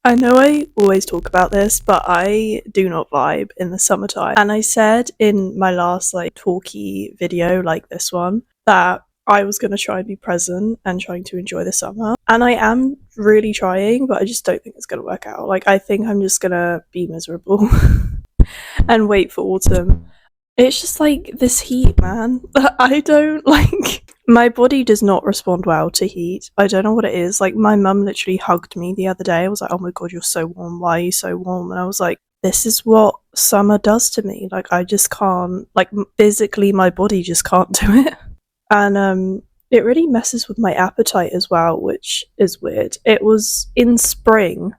I know I always talk about this, but I do not vibe in the summertime. And I said in my last talky video like this one that I was going to try and be present and trying to enjoy the summer. And I am really trying, but I just don't think it's going to work out. I think I'm just going to be miserable and wait for autumn. It's just this heat, man. I don't my body does not respond well to heat. I don't know what it is. My mum literally hugged me the other day. I was like, oh my god, you're so warm. Why are you so warm? And I was like, this is what summer does to me. I just can't, physically my body just can't do it. And it really messes with my appetite as well, which is weird. It was in spring.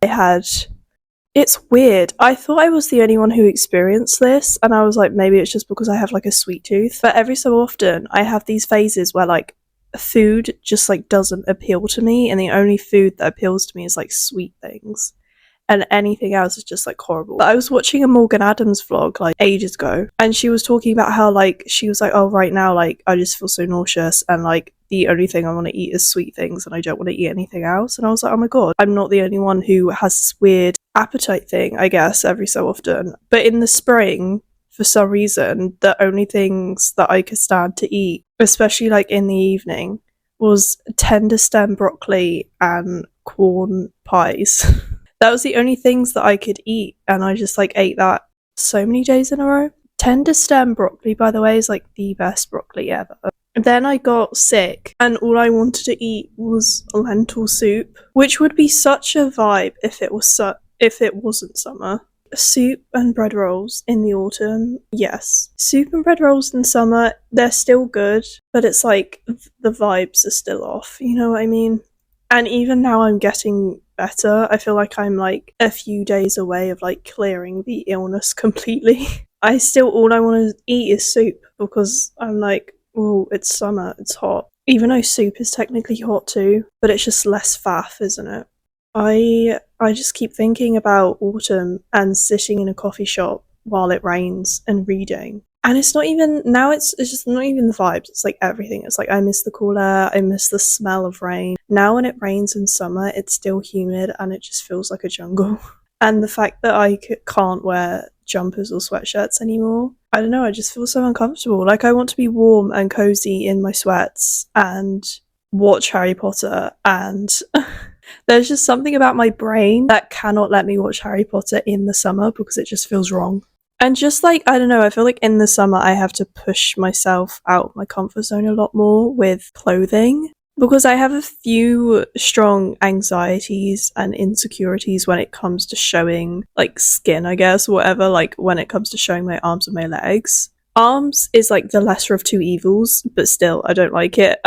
It's weird. I thought I was the only one who experienced this, and I was like, maybe it's just because I have a sweet tooth. But every so often, I have these phases where food just doesn't appeal to me, and the only food that appeals to me is sweet things, and anything else is just horrible. But I was watching a Morgan Adams vlog ages ago, and she was talking about how she was like, oh, right now I just feel so nauseous, and the only thing I want to eat is sweet things, and I don't want to eat anything else. And I was like, oh my god, I'm not the only one who has this weird appetite thing, I guess, every so often. But in the spring, for some reason, the only things that I could stand to eat, especially in the evening, was tender stem broccoli and corn pies. That was the only things that I could eat, and I just ate that so many days in a row. Tender stem broccoli, by the way, is the best broccoli ever. Then I got sick, and all I wanted to eat was lentil soup, which would be such a vibe if it wasn't summer. Soup and bread rolls in the autumn, yes. Soup and bread rolls in summer, they're still good, but it's the vibes are still off, you know what I mean? And even now I'm getting better. I feel like I'm a few days away of clearing the illness completely. All I want to eat is soup, because I'm well, it's summer, it's hot. Even though soup is technically hot too, but it's just less faff, isn't it? I just keep thinking about autumn and sitting in a coffee shop while it rains and reading. And it's not even, now it's just not even the vibes, it's everything. It's I miss the cool air, I miss the smell of rain. Now when it rains in summer, it's still humid and it just feels like a jungle. And the fact that I can't wear jumpers or sweatshirts anymore, I don't know, I just feel so uncomfortable. I want to be warm and cozy in my sweats and watch Harry Potter, and there's just something about my brain that cannot let me watch Harry Potter in the summer because it just feels wrong. And just I don't know, I feel in the summer I have to push myself out of my comfort zone a lot more with clothing, because I have a few strong anxieties and insecurities when it comes to showing skin, I guess, or whatever, when it comes to showing my arms and my legs. Arms is the lesser of two evils, but still I don't like it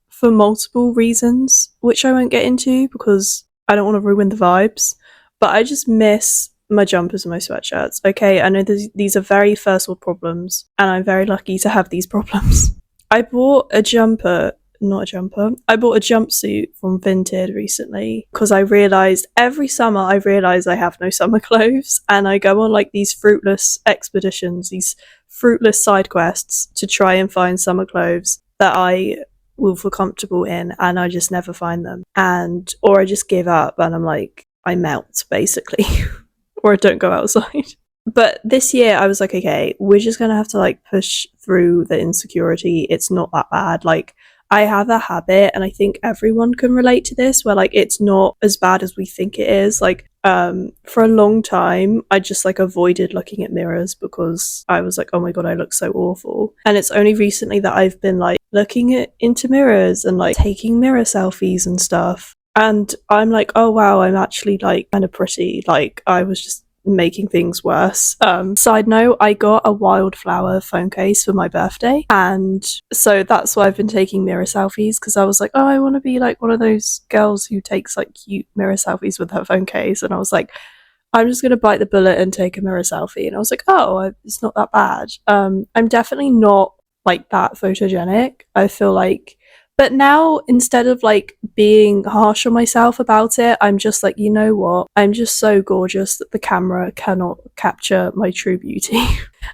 for multiple reasons, which I won't get into because I don't want to ruin the vibes. But I just miss my jumpers and my sweatshirts. Okay, I know these are very first world problems, and I'm very lucky to have these problems. I bought a jumpsuit from Vinted recently because I realised every summer I have no summer clothes, and I go on these fruitless expeditions, these fruitless side quests to try and find summer clothes that I will feel comfortable in, and I just never find them. Or I just give up and I'm I melt basically. Or I don't go outside. But this year I was okay, we're just gonna have to push through the insecurity. It's not that bad. I have a habit, and I think everyone can relate to this, where it's not as bad as we think it is. For a long time I just avoided looking at mirrors because I was oh my god, I look so awful. And it's only recently that I've been looking into mirrors and taking mirror selfies and stuff. And I'm oh wow, I'm actually kind of pretty. I was just making things worse. Side note, I got a wildflower phone case for my birthday, and so that's why I've been taking mirror selfies, because I was oh, I want to be one of those girls who takes cute mirror selfies with her phone case. And I was I'm just gonna bite the bullet and take a mirror selfie. And I was oh, it's not that bad. I'm definitely not that photogenic, I feel but now, instead of being harsh on myself about it, I'm just you know what, I'm just so gorgeous that the camera cannot capture my true beauty.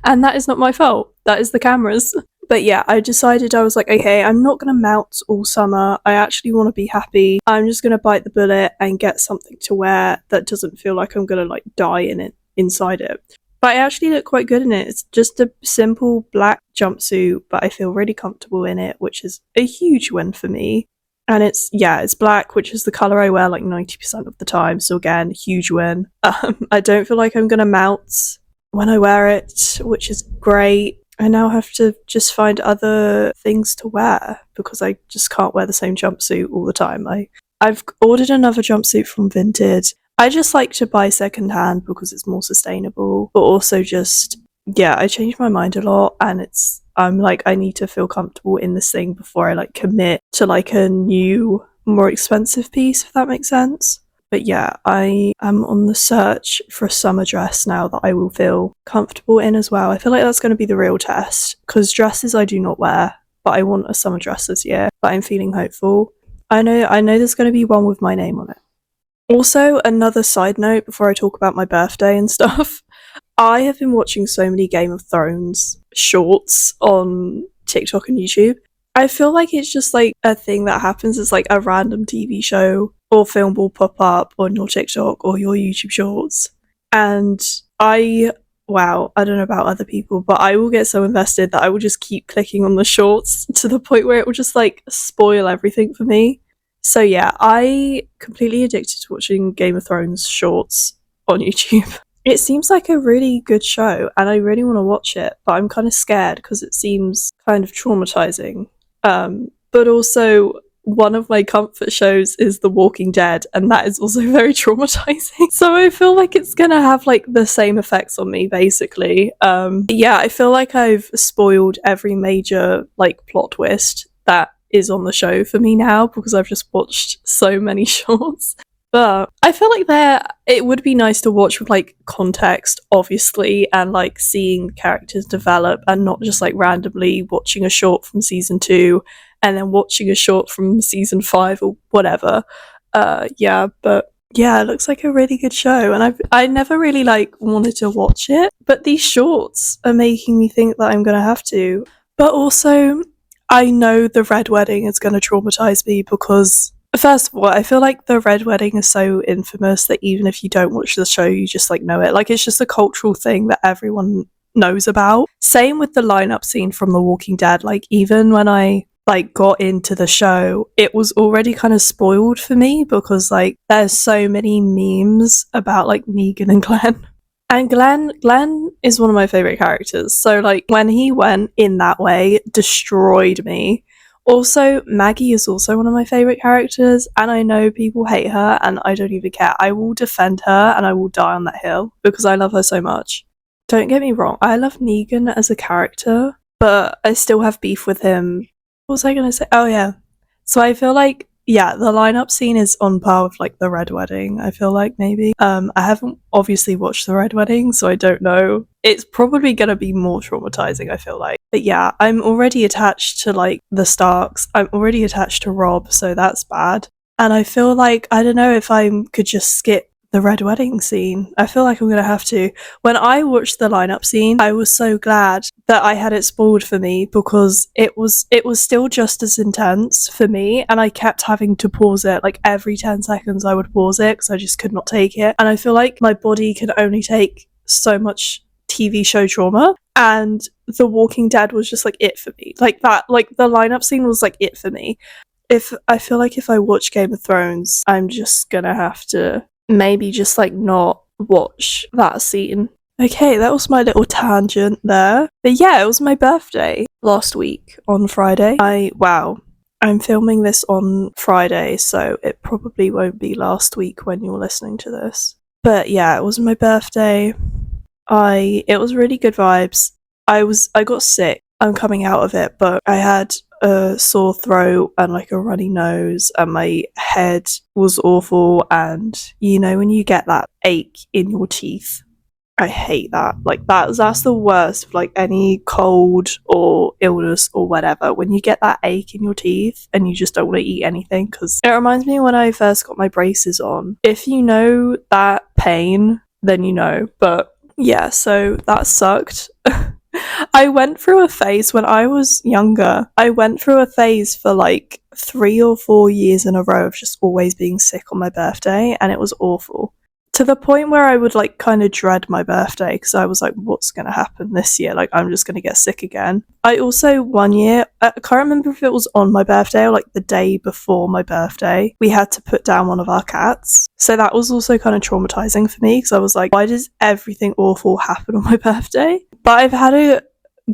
And that is not my fault, that is the camera's. But yeah, I decided, I was like, okay, I'm not going to melt all summer. I actually want to be happy. I'm just going to bite the bullet and get something to wear that doesn't feel like I'm going to like die in it, inside it. But I actually look quite good in it. It's just a simple black jumpsuit, but I feel really comfortable in it, which is a huge win for me. And it's black, which is the colour I wear like 90% of the time. So again, huge win. I don't feel like I'm going to melt when I wear it, which is great. I now have to just find other things to wear because I just can't wear the same jumpsuit all the time. I've ordered another jumpsuit from Vinted. I just like to buy secondhand because it's more sustainable, but also just, yeah, I change my mind a lot, and I'm like, I need to feel comfortable in this thing before I like commit to like a new, more expensive piece, if that makes sense. But yeah, I am on the search for a summer dress now that I will feel comfortable in as well. I feel like that's going to be the real test, because dresses I do not wear, but I want a summer dress this year, but I'm feeling hopeful. I know there's going to be one with my name on it. Also, another side note before I talk about my birthday and stuff, I have been watching so many Game of Thrones shorts on TikTok and YouTube. I feel like it's just like a thing that happens. It's like a random TV show or film will pop up on your TikTok or your YouTube shorts. And I don't know about other people, but I will get so invested that I will just keep clicking on the shorts to the point where it will just like spoil everything for me. So yeah, I completely addicted to watching Game of Thrones shorts on YouTube. It seems like a really good show and I really want to watch it, but I'm kind of scared because it seems kind of traumatizing. But also, one of my comfort shows is The Walking Dead, and that is also very traumatizing. So I feel like it's gonna have like the same effects on me, basically. Yeah, I feel like I've spoiled every major like plot twist that is on the show for me now because I've just watched so many shorts. But I feel like it would be nice to watch with like context, obviously, and like seeing characters develop and not just like randomly watching a short from season 2 and then watching a short from season 5 or whatever. Yeah, but yeah, it looks like a really good show, and I never really like wanted to watch it, but these shorts are making me think that I'm gonna have to. But also, I know the Red Wedding is gonna traumatize me because, first of all, I feel like the Red Wedding is so infamous that even if you don't watch the show, you just like know it. Like, it's just a cultural thing that everyone knows about. Same with the lineup scene from The Walking Dead. Like, even when I like got into the show, it was already kind of spoiled for me because like there's so many memes about like Negan and Glenn. And Glenn is one of my favorite characters. So like when he went in that way, destroyed me. Also, Maggie is also one of my favorite characters, and I know people hate her, and I don't even care. I will defend her, and I will die on that hill, because I love her so much. Don't get me wrong, I love Negan as a character, but I still have beef with him. What was I going to say? Oh, yeah. So I feel like, yeah, the lineup scene is on par with, like, the Red Wedding, I feel like, maybe. I haven't obviously watched the Red Wedding, so I don't know. It's probably going to be more traumatizing, I feel like. But yeah, I'm already attached to, like, the Starks. I'm already attached to Rob, so that's bad. And I feel like, I don't know if I could just skip the Red Wedding scene. I feel like I'm going to have to. When I watched the lineup scene, I was so glad that I had it spoiled for me because it was still just as intense for me, and I kept having to pause it. Like every 10 seconds I would pause it because I just could not take it. And I feel like my body can only take so much TV show trauma, and The Walking Dead was just like it for me. Like that, like the lineup scene was like it for me. I feel like if I watch Game of Thrones, I'm just gonna have to maybe just like not watch that scene. Okay, that was my little tangent there. But yeah, it was my birthday last week on Friday. I'm filming this on Friday, so it probably won't be last week when you're listening to this. But yeah, it was my birthday. It was really good vibes. I got sick. I'm coming out of it, but I had a sore throat and like a runny nose, and my head was awful, and you know when you get that ache in your teeth, I hate that. Like that's the worst of like any cold or illness or whatever, when you get that ache in your teeth and you just don't want to eat anything, because it reminds me when I first got my braces on. If you know that pain, then you know. But yeah, so that sucked. I went through a phase when I was younger. I went through a phase for like 3 or 4 years in a row of just always being sick on my birthday, and it was awful. To the point where I would like kind of dread my birthday because I was like, what's going to happen this year? Like, I'm just going to get sick again. I also, one year, I can't remember if it was on my birthday or like the day before my birthday, we had to put down one of our cats. So that was also kind of traumatizing for me because I was like, why does everything awful happen on my birthday? But I've had a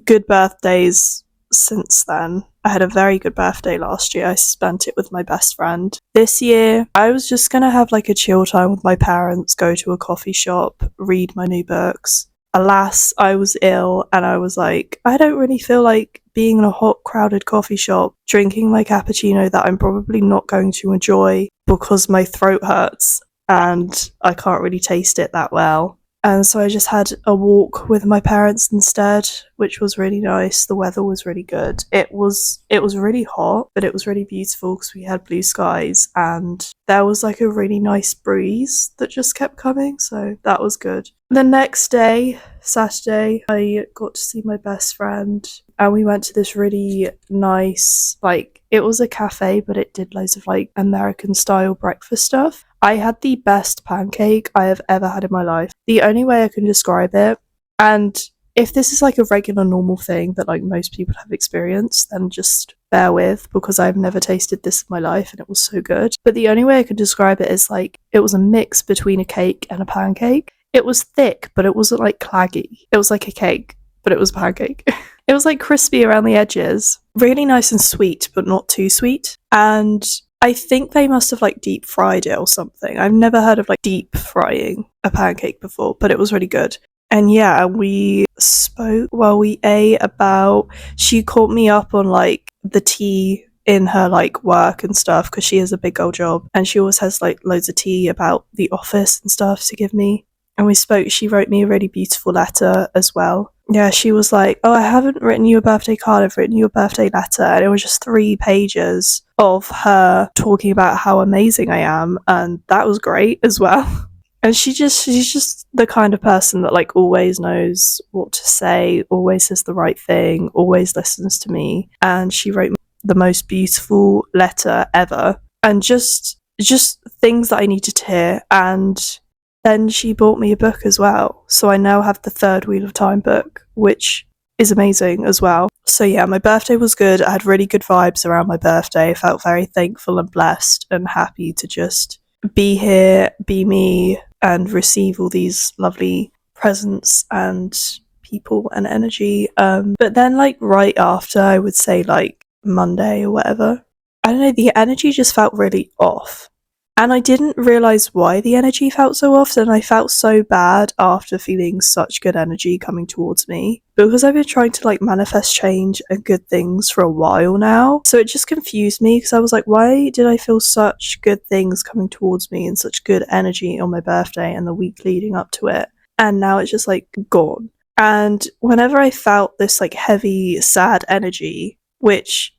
good birthdays since then. I had a very good birthday last year. I spent it with my best friend. This year, I was just gonna have like a chill time with my parents, go to a coffee shop, read my new books. Alas, I was ill and I was like, I don't really feel like being in a hot, crowded coffee shop, drinking my cappuccino that I'm probably not going to enjoy because my throat hurts and I can't really taste it that well. And so I just had a walk with my parents instead, which was really nice. The weather was really good. It was really hot, but it was really beautiful because we had blue skies and there was like a really nice breeze that just kept coming, so that was good. The next day, Saturday, I got to see my best friend and we went to this really nice, like, it was a cafe, but it did loads of like American style breakfast stuff. I had the best pancake I have ever had in my life. The only way I can describe it, and if this is like a regular normal thing that like most people have experienced, then just bear with because I've never tasted this in my life and it was so good. But the only way I could describe it is like it was a mix between a cake and a pancake. It was thick, but it wasn't like claggy. It was like a cake, but it was a pancake. It was like crispy around the edges. Really nice and sweet, but not too sweet. And I think they must have like deep fried it or something. I've never heard of like deep frying a pancake before, but it was really good. And yeah, we spoke while we ate about, she caught me up on like the tea in her like work and stuff because she has a big old job and she always has like loads of tea about the office and stuff to give me. And we spoke, she wrote me a really beautiful letter as well. Yeah, she was like, oh, I haven't written you a birthday card, I've written you a birthday letter. And it was just 3 pages of her talking about how amazing I am. And that was great as well. And she's just the kind of person that like always knows what to say, always says the right thing, always listens to me. And she wrote me the most beautiful letter ever. And just things that I needed to hear. And then she bought me a book as well. So I now have the Third Wheel of Time book, which is amazing as well. So yeah, my birthday was good. I had really good vibes around my birthday. I felt very thankful and blessed and happy to just be here, be me, and receive all these lovely presents and people and energy. But then like right after, I would say like Monday or whatever, I don't know, the energy just felt really off. And I didn't realise why the energy felt so off, and I felt so bad after feeling such good energy coming towards me. Because I've been trying to like manifest change and good things for a while now. So it just confused me because I was like, why did I feel such good things coming towards me and such good energy on my birthday and the week leading up to it? And now it's just like gone. And whenever I felt this like heavy, sad energy, which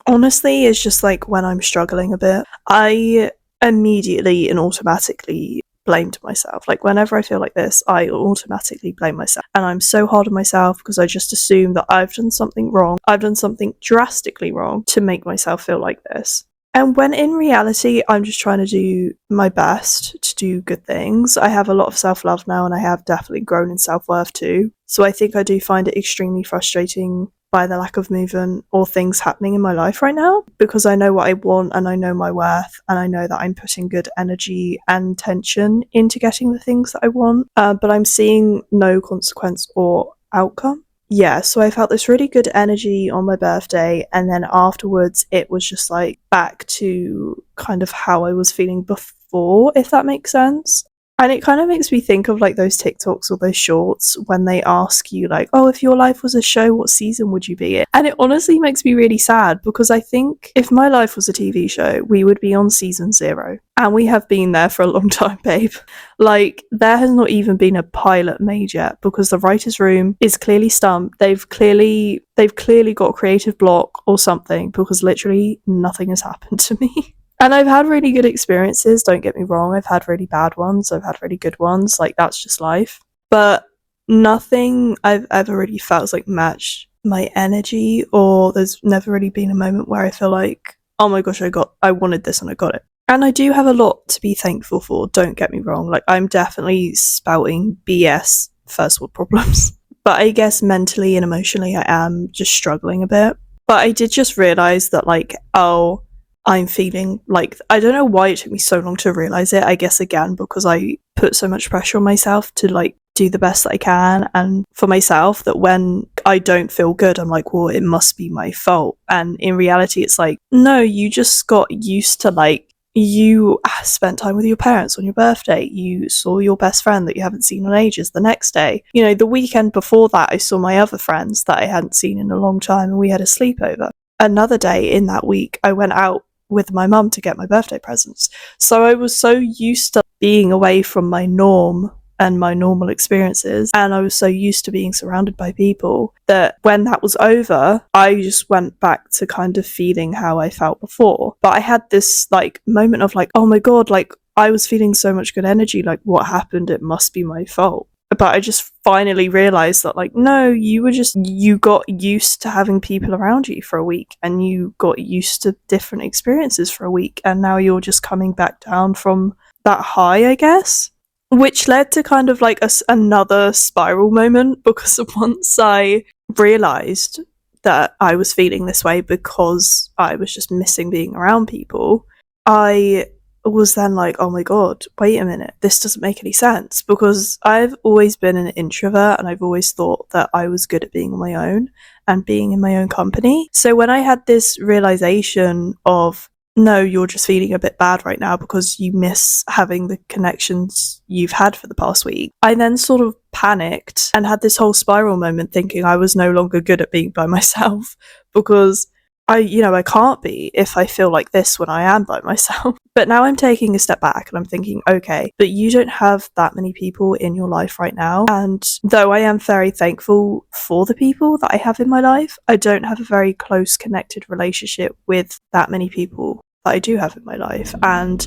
honestly is just like when I'm struggling a bit, I immediately and automatically blamed myself. Like whenever I feel like this, I automatically blame myself. And I'm so hard on myself because I just assume that I've done something wrong. I've done something drastically wrong to make myself feel like this. And when in reality, I'm just trying to do my best to do good things. I have a lot of self-love now and I have definitely grown in self-worth too. So I think I do find it extremely frustrating by the lack of movement or things happening in my life right now, because I know what I want and I know my worth and I know that I'm putting good energy and intention into getting the things that I want, but I'm seeing no consequence or outcome. Yeah, so I felt this really good energy on my birthday, and then afterwards it was just like back to kind of how I was feeling before, if that makes sense. And it kind of makes me think of like those TikToks or those shorts when they ask you like, oh, if your life was a show, what season would you be in? And it honestly makes me really sad because I think if my life was a TV show, we would be on season 0. And we have been there for a long time, babe. Like, there has not even been a pilot made yet because the writer's room is clearly stumped. They've clearly got a creative block or something because literally nothing has happened to me. And I've had really good experiences, don't get me wrong. I've had really bad ones, I've had really good ones, like that's just life. But nothing I've ever really felt has like matched my energy, or there's never really been a moment where I feel like, oh my gosh, I wanted this and I got it. And I do have a lot to be thankful for, don't get me wrong. Like, I'm definitely spouting BS first world problems. But I guess mentally and emotionally I am just struggling a bit. But I did just realise that, like, oh, I'm feeling like, I don't know why it took me so long to realise it. I guess again because I put so much pressure on myself to like do the best that I can, and for myself, that when I don't feel good, I'm like, well, it must be my fault. And in reality, it's like, no, you just got used to, like, you spent time with your parents on your birthday, you saw your best friend that you haven't seen in ages the next day. You know, the weekend before that, I saw my other friends that I hadn't seen in a long time and we had a sleepover. Another day in that week, I went out with my mum to get my birthday presents. So I was so used to being away from my norm and my normal experiences, and I was so used to being surrounded by people, that when that was over, I just went back to kind of feeling how I felt before. But I had this like moment of like, oh my god, like I was feeling so much good energy, like what happened? It must be my fault. But I just finally realized that, like, no, you got used to having people around you for a week, and you got used to different experiences for a week, and now you're just coming back down from that high, I guess. Which led to kind of like another spiral moment, because once I realized that I was feeling this way because I was just missing being around people, I was then like, oh my god, wait a minute, this doesn't make any sense, because I've always been an introvert and I've always thought that I was good at being on my own and being in my own company. So when I had this realization of, no, you're just feeling a bit bad right now because you miss having the connections you've had for the past week, I then sort of panicked and had this whole spiral moment thinking I was no longer good at being by myself, because I can't be if I feel like this when I am by myself. But now I'm taking a step back and I'm thinking, okay, but you don't have that many people in your life right now. And though I am very thankful for the people that I have in my life, I don't have a very close connected relationship with that many people that I do have in my life. And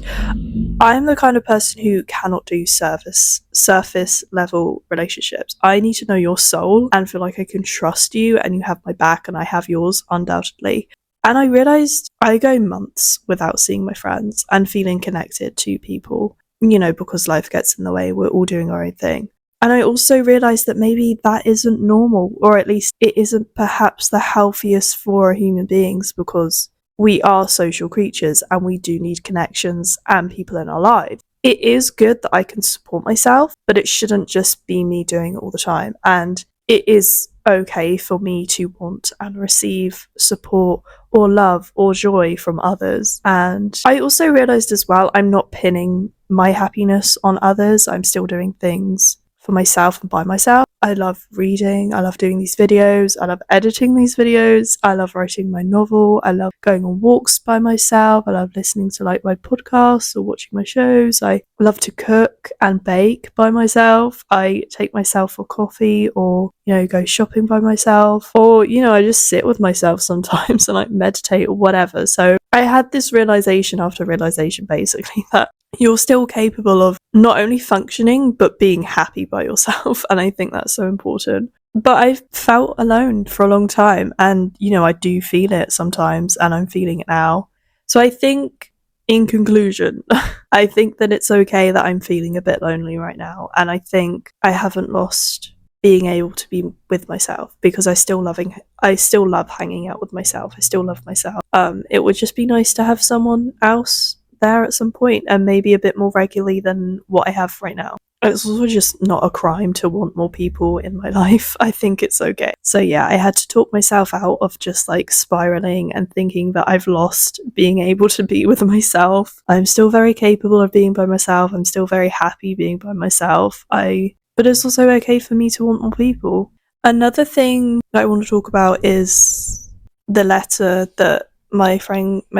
I'm the kind of person who cannot do surface level relationships. I need to know your soul and feel like I can trust you and you have my back and I have yours undoubtedly. And I realised I go months without seeing my friends and feeling connected to people, because life gets in the way, we're all doing our own thing. And I also realised that maybe that isn't normal, or at least it isn't perhaps the healthiest for human beings, because we are social creatures and we do need connections and people in our lives. It is good that I can support myself, but it shouldn't just be me doing it all the time. And it is okay for me to want and receive support or love or joy from others. And I also realised as well, I'm not pinning my happiness on others. I'm still doing things for myself and by myself. I love reading, I love doing these videos, I love editing these videos, I love writing my novel, I love going on walks by myself, I love listening to like my podcasts or watching my shows, I love to cook and bake by myself, I take myself for coffee or, go shopping by myself, or, I just sit with myself sometimes and like meditate or whatever. So I had this realization after realization basically that you're still capable of not only functioning but being happy by yourself, and I think that's so important. But I've felt alone for a long time, and I do feel it sometimes, and I'm feeling it now. So I think, in conclusion, I think that it's okay that I'm feeling a bit lonely right now, and I think I haven't lost being able to be with myself, because I still love hanging out with myself. I still love myself. It would just be nice to have someone else there at some point, and maybe a bit more regularly than what I have right now. It's also just not a crime to want more people in my life. I think it's okay. So yeah, I had to talk myself out of just like spiraling and thinking that I've lost being able to be with myself. I'm still very capable of being by myself. I'm still very happy being by myself. But it's also okay for me to want more people. Another thing that I want to talk about is the letter that my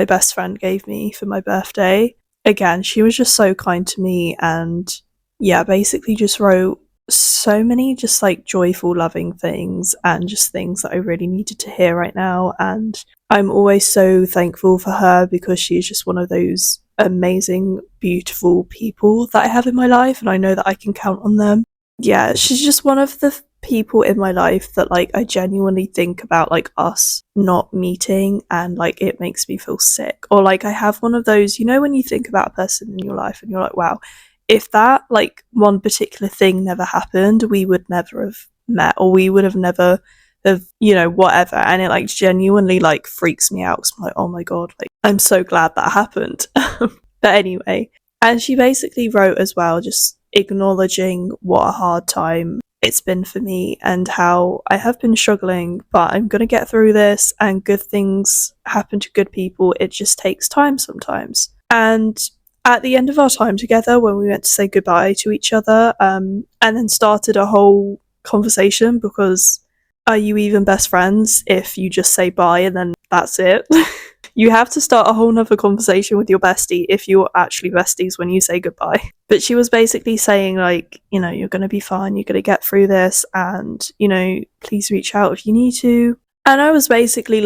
best friend gave me for my birthday. Again, she was just so kind to me, and basically just wrote so many just like joyful, loving things, and just things that I really needed to hear right now. And I'm always so thankful for her, because she's just one of those amazing, beautiful people that I have in my life, and I know that I can count on them. Yeah, she's just one of the people in my life that like I genuinely think about like us not meeting and like it makes me feel sick. Or like I have one of those, you know, when you think about a person in your life and you're like, wow, if that like one particular thing never happened, we would never have met, or we would have never have, you know, whatever. And it like genuinely like freaks me out 'cause I'm like, oh my god, like I'm so glad that happened. But anyway, and she basically wrote as well, just acknowledging what a hard time it's been for me and how I have been struggling, but I'm going to get through this and good things happen to good people. It just takes time sometimes. And at the end of our time together, when we went to say goodbye to each other, and then started a whole conversation, because are you even best friends if you just say bye and then that's it? You have to start a whole nother conversation with your bestie if you're actually besties when you say goodbye. But she was basically saying, like, you know, you're going to be fine, you're going to get through this, and, you know, please reach out if you need to. And I was basically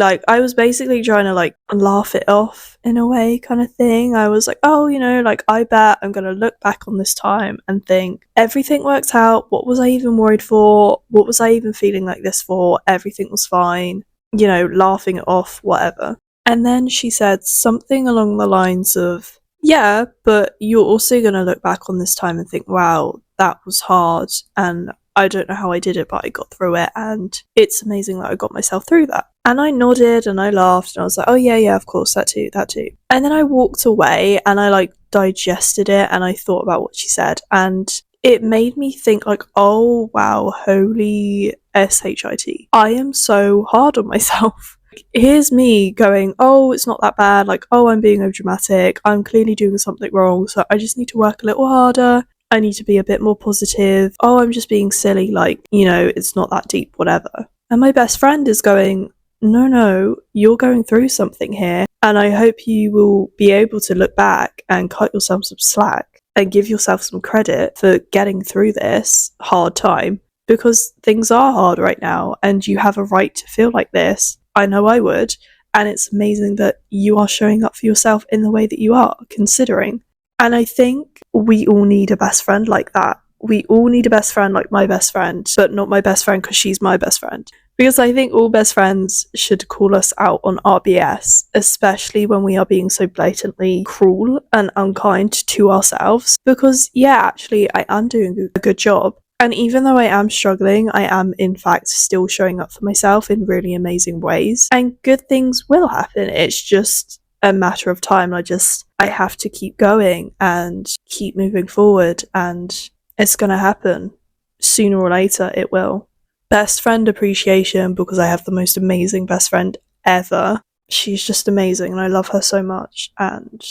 trying to like laugh it off in a way, kind of thing. I was like, oh, you know, like I bet I'm going to look back on this time and think everything worked out. What was I even worried for? What was I even feeling like this for? Everything was fine, you know, laughing it off, whatever. And then she said something along the lines of, yeah, but you're also going to look back on this time and think, wow, that was hard. And I don't know how I did it, but I got through it. And it's amazing that I got myself through that. And I nodded and I laughed and I was like, oh, yeah, of course, that too. And then I walked away and I like digested it and I thought about what she said. And it made me think like, oh, wow, holy shit. I am so hard on myself. Here's me going, oh, it's not that bad, like, oh, I'm being over dramatic, I'm clearly doing something wrong, so I just need to work a little harder, I need to be a bit more positive, oh, I'm just being silly, like, you know, it's not that deep, whatever. And my best friend is going, no, you're going through something here, and I hope you will be able to look back and cut yourself some slack and give yourself some credit for getting through this hard time, because things are hard right now and you have a right to feel like this. I know I would, and it's amazing that you are showing up for yourself in the way that you are, considering. And I think we all need a best friend like that. We all need a best friend like my best friend, but not my best friend because she's my best friend. Because I think all best friends should call us out on our BS, especially when we are being so blatantly cruel and unkind to ourselves. Because, yeah, actually, I am doing a good job. And even though I am struggling, I am in fact still showing up for myself in really amazing ways. And good things will happen. It's just a matter of time. I have to keep going and keep moving forward, and it's gonna happen. Sooner or later, it will. Best friend appreciation, because I have the most amazing best friend ever. She's just amazing and I love her so much, and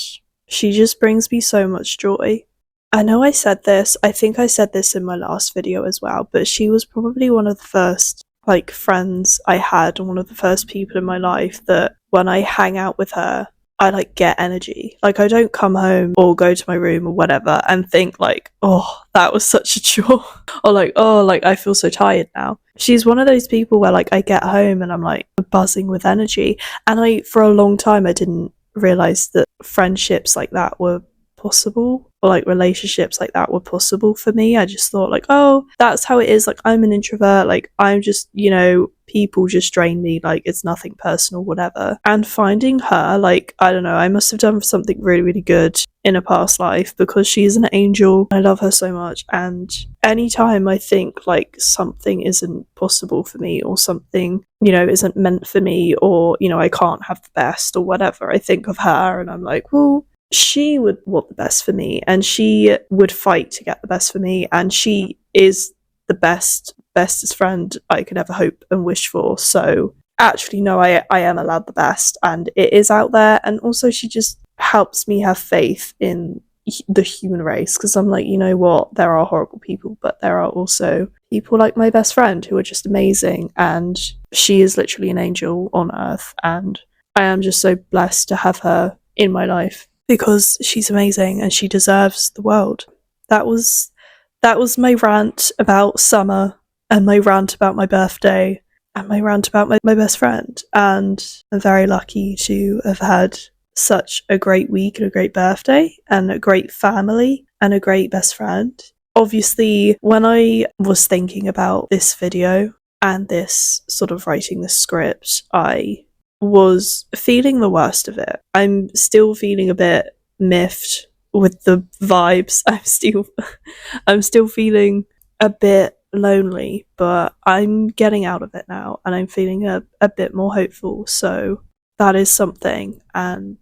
she just brings me so much joy. I know I said this, I think I said this in my last video as well, but she was probably one of the first like friends I had, and one of the first people in my life that when I hang out with her, I like get energy. Like I don't come home or go to my room or whatever and think like, oh, that was such a chore, or like, oh, like I feel so tired now. She's one of those people where like I get home and I'm like buzzing with energy, and for a long time I didn't realize that friendships like that were possible, or like relationships like that were possible for me. I just thought like, oh, that's how it is, like I'm an introvert, like I'm just, you know, people just drain me, like it's nothing personal, whatever. And finding her, like, I don't know, I must have done something really, really good in a past life, because she's an angel. I love her so much, and anytime I think like something isn't possible for me, or something, you know, isn't meant for me, or, you know, I can't have the best or whatever, I think of her and I'm like, well, she would want the best for me, and she would fight to get the best for me, and she is the bestest friend I could ever hope and wish for. So actually, no, I am allowed the best, and it is out there. And also she just helps me have faith in the human race, because I'm like, you know what, there are horrible people, but there are also people like my best friend who are just amazing, and she is literally an angel on earth, and I am just so blessed to have her in my life, because she's amazing and she deserves the world. That was my rant about summer, and my rant about my birthday, and my rant about my best friend. And I'm very lucky to have had such a great week and a great birthday and a great family and a great best friend. obviously, when I was thinking about this video and this sort of writing the script, I was feeling the worst of it. I'm still feeling a bit miffed with the vibes. I'm still feeling a bit lonely, but I'm getting out of it now and I'm feeling a bit more hopeful. So that is something, and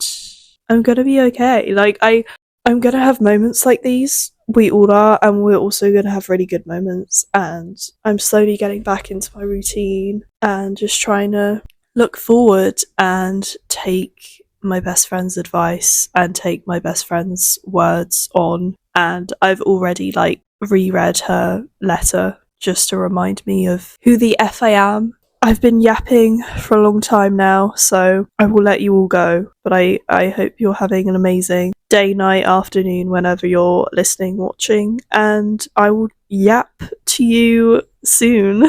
I'm gonna be okay. Like I'm gonna have moments like these. We all are, and we're also gonna have really good moments. And I'm slowly getting back into my routine and just trying to look forward and take my best friend's advice and take my best friend's words on. And I've already like reread her letter just to remind me of who the F I am. I've been yapping for a long time now, so I will let you all go. But I hope you're having an amazing day, night, afternoon, whenever you're listening, watching, and I will yap to you soon.